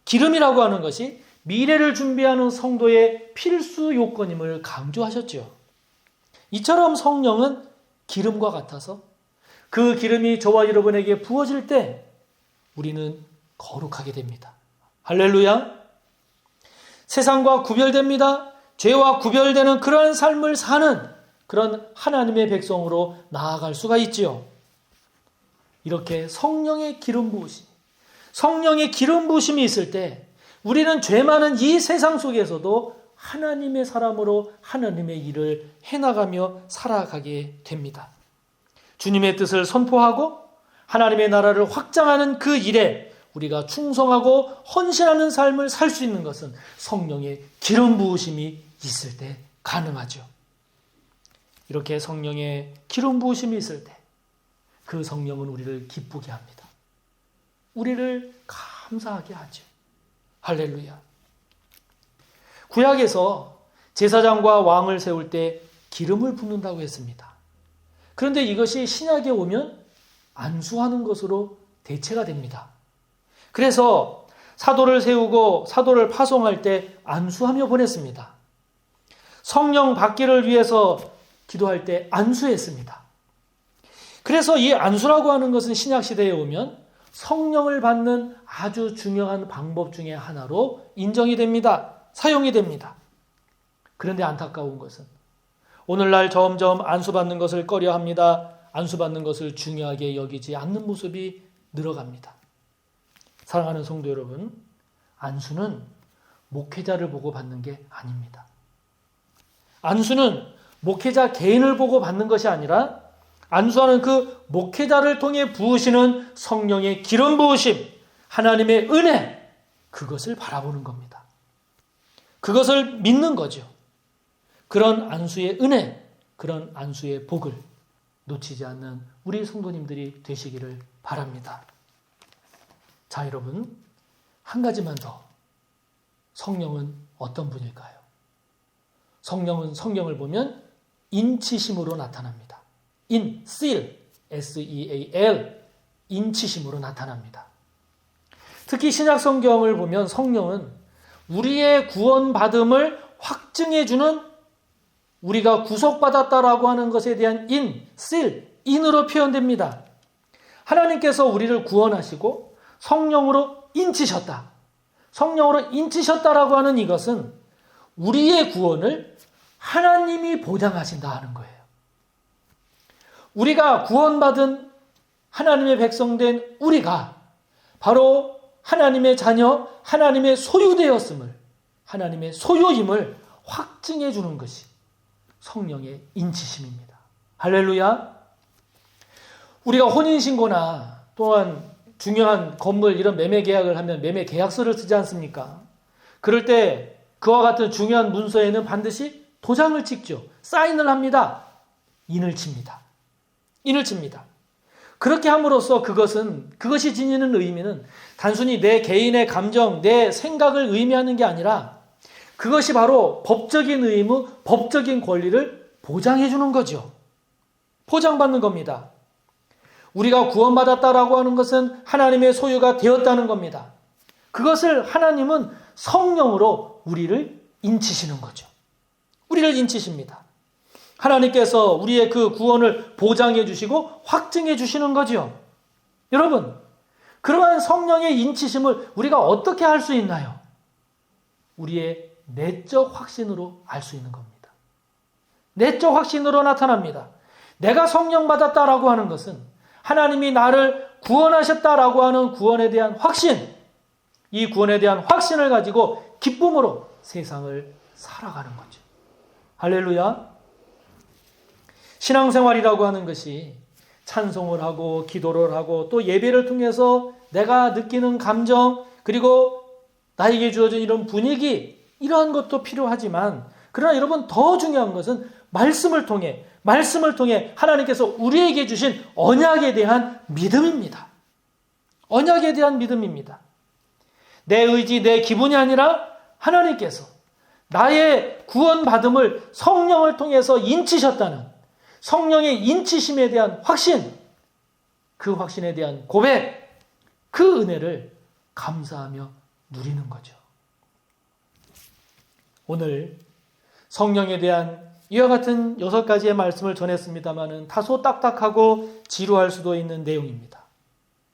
기름이라고 하는 것이 미래를 준비하는 성도의 필수 요건임을 강조하셨죠. 이처럼 성령은 기름과 같아서 그 기름이 저와 여러분에게 부어질 때 우리는 거룩하게 됩니다. 할렐루야! 세상과 구별됩니다. 죄와 구별되는 그러한 삶을 사는 그런 하나님의 백성으로 나아갈 수가 있지요. 이렇게 성령의 기름 부으심이 있을 때 우리는 죄 많은 이 세상 속에서도 하나님의 사람으로 하나님의 일을 해나가며 살아가게 됩니다. 주님의 뜻을 선포하고 하나님의 나라를 확장하는 그 일에 우리가 충성하고 헌신하는 삶을 살 수 있는 것은 성령의 기름 부으심이 있을 때 가능하죠. 이렇게 성령의 기름 부으심이 있을 때 그 성령은 우리를 기쁘게 합니다. 우리를 감사하게 하죠. 할렐루야. 구약에서 제사장과 왕을 세울 때 기름을 붓는다고 했습니다. 그런데 이것이 신약에 오면 안수하는 것으로 대체가 됩니다. 그래서 사도를 세우고 사도를 파송할 때 안수하며 보냈습니다. 성령 받기를 위해서 기도할 때 안수했습니다. 그래서 이 안수라고 하는 것은 신약 시대에 오면 성령을 받는 아주 중요한 방법 중에 하나로 인정이 됩니다. 사용이 됩니다. 그런데 안타까운 것은 오늘날 점점 안수받는 것을 꺼려합니다. 안수받는 것을 중요하게 여기지 않는 모습이 늘어갑니다. 사랑하는 성도 여러분, 안수는 목회자를 보고 받는 게 아닙니다. 안수는 목회자 개인을 보고 받는 것이 아니라 안수하는 그 목회자를 통해 부으시는 성령의 기름 부으심, 하나님의 은혜, 그것을 바라보는 겁니다. 그것을 믿는 거죠. 그런 안수의 은혜, 그런 안수의 복을 놓치지 않는 우리 성도님들이 되시기를 바랍니다. 자, 여러분, 한 가지만 더. 성령은 어떤 분일까요? 성령은 성경을 보면 인치심으로 나타납니다. seal, SEAL, 인치심으로 나타납니다. 특히 신약 성경을 보면 성령은 우리의 구원받음을 확증해주는, 우리가 구속받았다라고 하는 것에 대한 인으로 표현됩니다. 하나님께서 우리를 구원하시고 성령으로 인치셨다. 성령으로 인치셨다라고 하는 이것은 우리의 구원을 하나님이 보장하신다 하는 거예요. 우리가 구원받은 하나님의 백성된 우리가 바로 하나님의 자녀, 하나님의 소유되었음을, 하나님의 소유임을 확증해 주는 것이 성령의 인치심입니다. 할렐루야. 우리가 혼인신고나 또한 중요한 건물 이런 매매 계약을 하면 매매 계약서를 쓰지 않습니까? 그럴 때 그와 같은 중요한 문서에는 반드시 도장을 찍죠. 사인을 합니다. 인을 칩니다. 그렇게 함으로써 그것이 지니는 의미는 단순히 내 개인의 감정, 내 생각을 의미하는 게 아니라 그것이 바로 법적인 의무, 법적인 권리를 보장해 주는 거죠. 보장받는 겁니다. 우리가 구원받았다라고 하는 것은 하나님의 소유가 되었다는 겁니다. 그것을 하나님은 성령으로 우리를 인치시는 거죠. 우리를 인치십니다. 하나님께서 우리의 그 구원을 보장해 주시고 확증해 주시는 거죠. 여러분, 그러한 성령의 인치심을 우리가 어떻게 할 수 있나요? 우리의 내적 확신으로 알 수 있는 겁니다. 내적 확신으로 나타납니다. 내가 성령 받았다라고 하는 것은 하나님이 나를 구원하셨다라고 하는 구원에 대한 확신, 이 구원에 대한 확신을 가지고 기쁨으로 세상을 살아가는 거죠. 할렐루야. 신앙생활이라고 하는 것이 찬송을 하고 기도를 하고 또 예배를 통해서 내가 느끼는 감정, 그리고 나에게 주어진 이런 분위기, 이러한 것도 필요하지만, 그러나 여러분 더 중요한 것은 말씀을 통해 하나님께서 우리에게 주신 언약에 대한 믿음입니다. 언약에 대한 믿음입니다. 내 의지, 내 기분이 아니라 하나님께서 나의 구원받음을 성령을 통해서 인치셨다는 성령의 인치심에 대한 확신, 그 확신에 대한 고백, 그 은혜를 감사하며 누리는 거죠. 오늘 성령에 대한 이와 같은 6가지의 말씀을 전했습니다마는 다소 딱딱하고 지루할 수도 있는 내용입니다.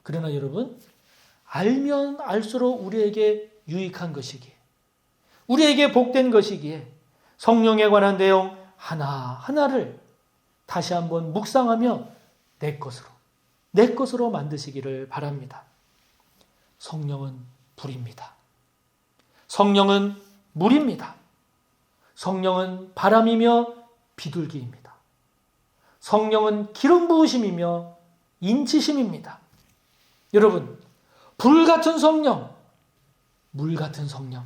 그러나 여러분, 알면 알수록 우리에게 유익한 것이기에, 우리에게 복된 것이기에 성령에 관한 내용 하나하나를 다시 한번 묵상하며 내 것으로 만드시기를 바랍니다. 성령은 불입니다. 성령은 물입니다. 성령은 바람이며 비둘기입니다. 성령은 기름 부으심이며 인치심입니다. 여러분, 불 같은 성령, 물 같은 성령,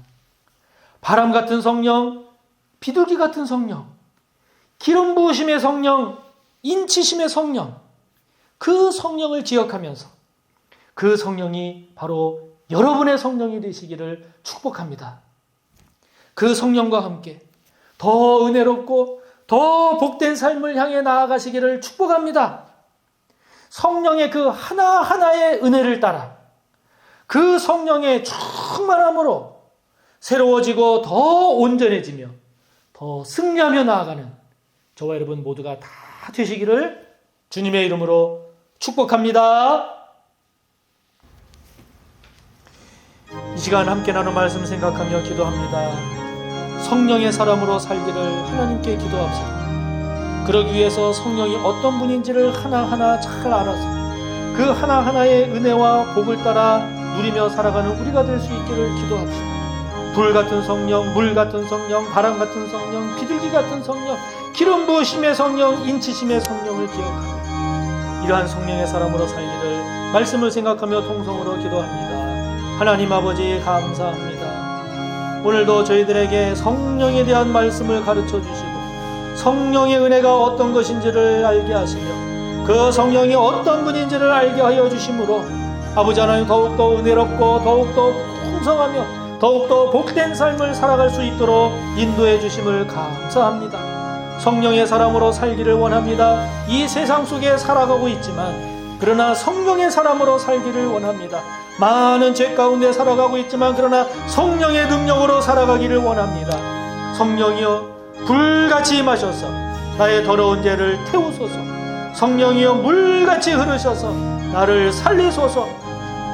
바람 같은 성령, 비둘기 같은 성령, 기름 부으심의 성령, 인치심의 성령, 그 성령을 기억하면서 그 성령이 바로 여러분의 성령이 되시기를 축복합니다. 그 성령과 함께 더 은혜롭고 더 복된 삶을 향해 나아가시기를 축복합니다. 성령의 그 하나하나의 은혜를 따라 그 성령의 충만함으로 새로워지고 더 온전해지며 더 승리하며 나아가는 저와 여러분 모두가 다 되시기를 주님의 이름으로 축복합니다. 이 시간 함께 나눈 말씀 생각하며 기도합니다. 성령의 사람으로 살기를 하나님께 기도합시다. 그러기 위해서 성령이 어떤 분인지를 하나하나 잘 알아서 그 하나하나의 은혜와 복을 따라 누리며 살아가는 우리가 될 수 있기를 기도합시다. 불 같은 성령, 물 같은 성령, 바람 같은 성령, 비둘기 같은 성령, 기름 부으심의 성령, 인치심의 성령을 기억하고 이러한 성령의 사람으로 살기를 말씀을 생각하며 통성으로 기도합니다. 하나님 아버지 감사합니다. 오늘도 저희들에게 성령에 대한 말씀을 가르쳐 주시고 성령의 은혜가 어떤 것인지를 알게 하시며 그 성령이 어떤 분인지를 알게 하여 주심으로 아버지 하나님 더욱더 은혜롭고 더욱더 풍성하며 더욱더 복된 삶을 살아갈 수 있도록 인도해 주심을 감사합니다. 성령의 사람으로 살기를 원합니다. 이 세상 속에 살아가고 있지만 그러나 성령의 사람으로 살기를 원합니다. 많은 죄 가운데 살아가고 있지만 그러나 성령의 능력으로 살아가기를 원합니다. 성령이여 불같이 임하셔서 나의 더러운 죄를 태우소서. 성령이여 물같이 흐르셔서 나를 살리소서.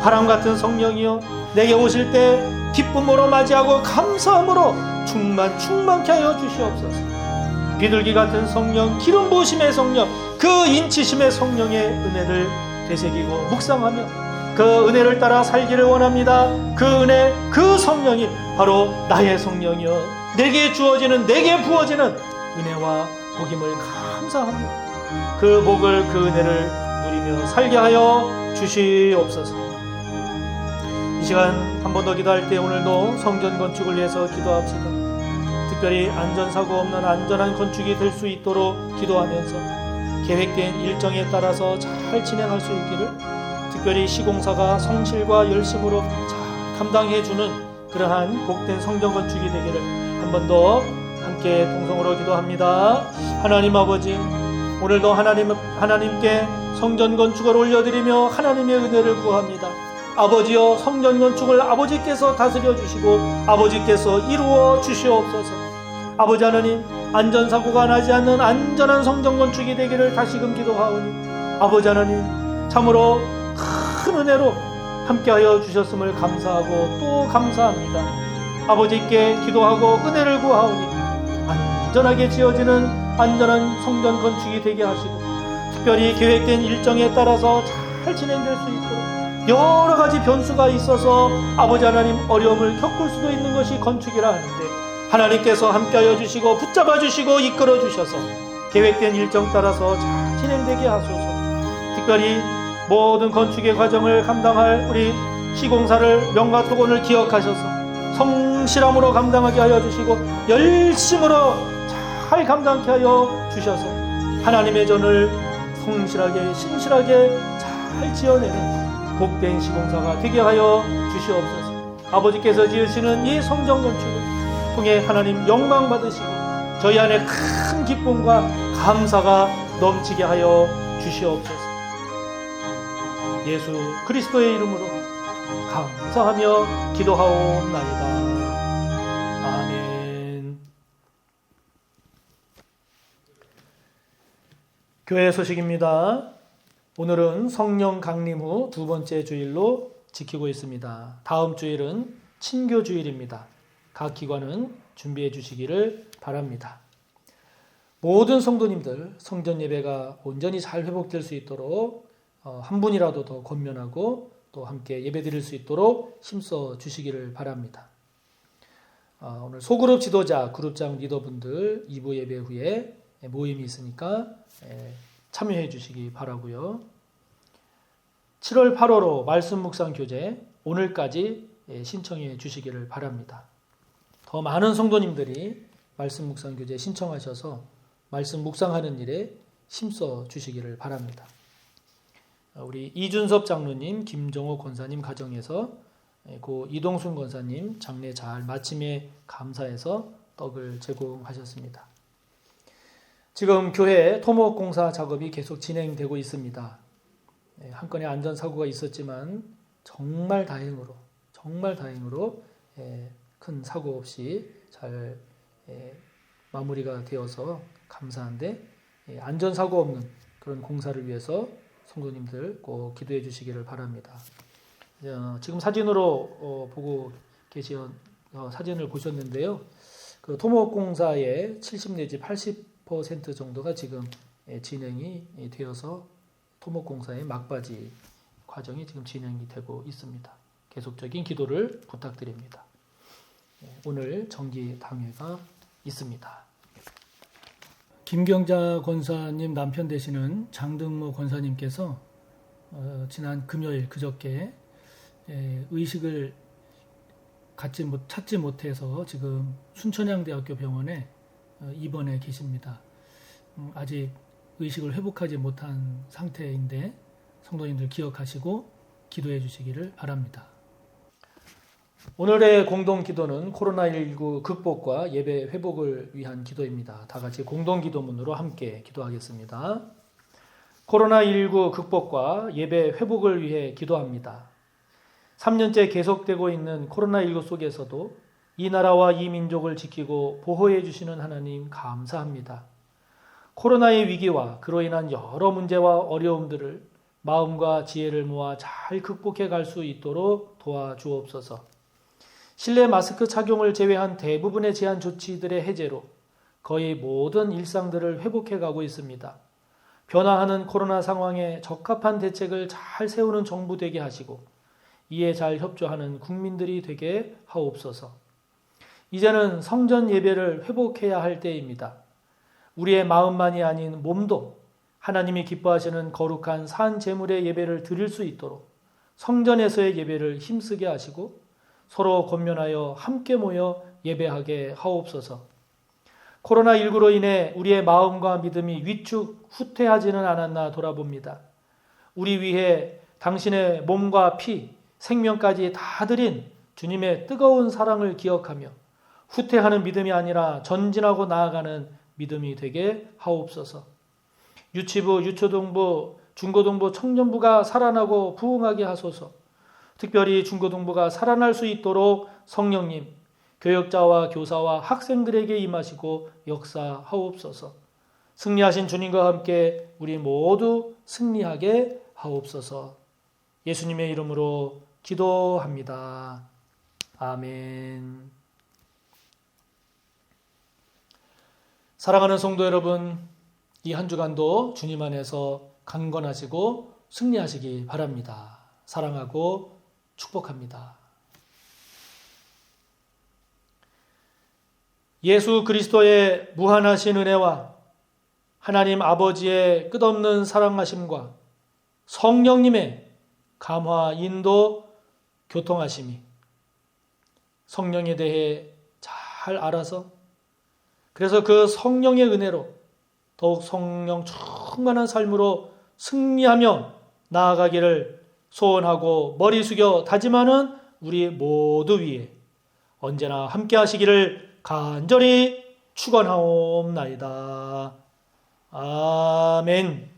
바람같은 성령이여 내게 오실 때 기쁨으로 맞이하고 감사함으로 충만케 하여 주시옵소서. 비둘기 같은 성령, 기름 부으심의 성령, 그 인치심의 성령의 은혜를 되새기고 묵상하며 그 은혜를 따라 살기를 원합니다. 그 은혜, 그 성령이 바로 나의 성령이여 내게 주어지는, 내게 부어지는 은혜와 복임을 감사하며 그 복을, 그 은혜를 누리며 살게 하여 주시옵소서. 이 시간 한 번 더 기도할 때 오늘도 성전 건축을 위해서 기도합시다. 특별히 안전사고 없는 안전한 건축이 될 수 있도록 기도하면서 계획된 일정에 따라서 잘 진행할 수 있기를, 특별히 시공사가 성실과 열심으로 잘 감당해주는 그러한 복된 성전 건축이 되기를 한 번 더 함께 동성으로 기도합니다. 하나님 아버지, 오늘도 하나님께 성전 건축을 올려드리며 하나님의 은혜를 구합니다. 아버지여, 성전 건축을 아버지께서 다스려 주시고 아버지께서 이루어 주시옵소서. 아버지 하나님, 안전사고가 나지 않는 안전한 성전 건축이 되기를 다시금 기도하오니 아버지 하나님, 참으로 큰 은혜로 함께하여 주셨음을 감사하고 또 감사합니다. 아버지께 기도하고 은혜를 구하오니 안전하게 지어지는 안전한 성전 건축이 되게 하시고 특별히 계획된 일정에 따라서 잘 진행될 수 있도록, 여러 가지 변수가 있어서 아버지 하나님 어려움을 겪을 수도 있는 것이 건축이라 하는데 하나님께서 함께하여 주시고 붙잡아 주시고 이끌어 주셔서 계획된 일정 따라서 잘 진행되게 하소서. 특별히 모든 건축의 과정을 감당할 우리 시공사를 명과 토건을 기억하셔서 성실함으로 감당하게 하여 주시고 열심으로 잘 감당케 하여 주셔서 하나님의 전을 성실하게 신실하게 잘 지어내는 복된 시공사가 되게 하여 주시옵소서. 아버지께서 지으시는 이 성전 건축을 통해 하나님 영광 받으시고 저희 안에 큰 기쁨과 감사가 넘치게 하여 주시옵소서. 예수 그리스도의 이름으로 감사하며 기도하옵나이다. 아멘. 교회 소식입니다. 오늘은 성령 강림 후 두 번째 주일로 지키고 있습니다. 다음 주일은 친교 주일입니다. 각 기관은 준비해 주시기를 바랍니다. 모든 성도님들 성전 예배가 온전히 잘 회복될 수 있도록 한 분이라도 더 권면하고 또 함께 예배 드릴 수 있도록 힘써 주시기를 바랍니다. 오늘 소그룹 지도자, 그룹장 리더분들 2부 예배 후에 모임이 있으니까 참여해 주시기 바라고요. 7월 8월호 말씀 묵상 교재 오늘까지 신청해 주시기를 바랍니다. 더 많은 성도님들이 말씀 묵상 교재 신청하셔서 말씀 묵상하는 일에 힘써 주시기를 바랍니다. 우리 이준섭 장로님, 김정호 권사님 가정에서 고 이동순 권사님 장례 잘 마침에 감사해서 떡을 제공하셨습니다. 지금 교회 토목 공사 작업이 계속 진행되고 있습니다. 한 건의 안전사고가 있었지만 정말 다행으로 큰 사고 없이 잘 마무리가 되어서 감사한데, 안전사고 없는 그런 공사를 위해서 성도님들 꼭 기도해 주시기를 바랍니다. 지금 사진으로 보고 계신 사진을 보셨는데요. 그 토목공사의 70 내지 80% 정도가 지금 진행이 되어서 토목공사의 막바지 과정이 지금 진행이 되고 있습니다. 계속적인 기도를 부탁드립니다. 오늘 정기 당회가 있습니다. 김경자 권사님 남편 되시는 장등모 권사님께서 지난 금요일 그저께 의식을 찾지 못해서 지금 순천향대학교 병원에 입원해 계십니다. 아직 의식을 회복하지 못한 상태인데 성도님들 기억하시고 기도해 주시기를 바랍니다. 오늘의 공동 기도는 코로나19 극복과 예배 회복을 위한 기도입니다. 다 같이 공동 기도문으로 함께 기도하겠습니다. 코로나19 극복과 예배 회복을 위해 기도합니다. 3년째 계속되고 있는 코로나19 속에서도 이 나라와 이 민족을 지키고 보호해 주시는 하나님 감사합니다. 코로나의 위기와 그로 인한 여러 문제와 어려움들을 마음과 지혜를 모아 잘 극복해 갈 수 있도록 도와주옵소서. 실내 마스크 착용을 제외한 대부분의 제한 조치들의 해제로 거의 모든 일상들을 회복해 가고 있습니다. 변화하는 코로나 상황에 적합한 대책을 잘 세우는 정부 되게 하시고 이에 잘 협조하는 국민들이 되게 하옵소서. 이제는 성전 예배를 회복해야 할 때입니다. 우리의 마음만이 아닌 몸도 하나님이 기뻐하시는 거룩한 산 제물의 예배를 드릴 수 있도록 성전에서의 예배를 힘쓰게 하시고 서로 권면하여 함께 모여 예배하게 하옵소서. 코로나19로 인해 우리의 마음과 믿음이 위축, 후퇴하지는 않았나 돌아봅니다. 우리 위해 당신의 몸과 피, 생명까지 다 드린 주님의 뜨거운 사랑을 기억하며 후퇴하는 믿음이 아니라 전진하고 나아가는 믿음이 되게 하옵소서. 유치부, 유초동부, 중고등부, 청년부가 살아나고 부흥하게 하소서. 특별히 중고등부가 살아날 수 있도록 성령님, 교역자와 교사와 학생들에게 임하시고 역사하옵소서. 승리하신 주님과 함께 우리 모두 승리하게 하옵소서. 예수님의 이름으로 기도합니다. 아멘. 사랑하는 성도 여러분, 이 한 주간도 주님 안에서 강건하시고 승리하시기 바랍니다. 사랑하고 축복합니다. 예수 그리스도의 무한하신 은혜와 하나님 아버지의 끝없는 사랑하심과 성령님의 감화, 인도, 교통하심이 성령에 대해 잘 알아서 그래서 그 성령의 은혜로 더욱 성령 충만한 삶으로 승리하며 나아가기를 소원하고 머리 숙여 다짐하는 우리 모두 위에 언제나 함께 하시기를 간절히 축원하옵나이다. 아멘.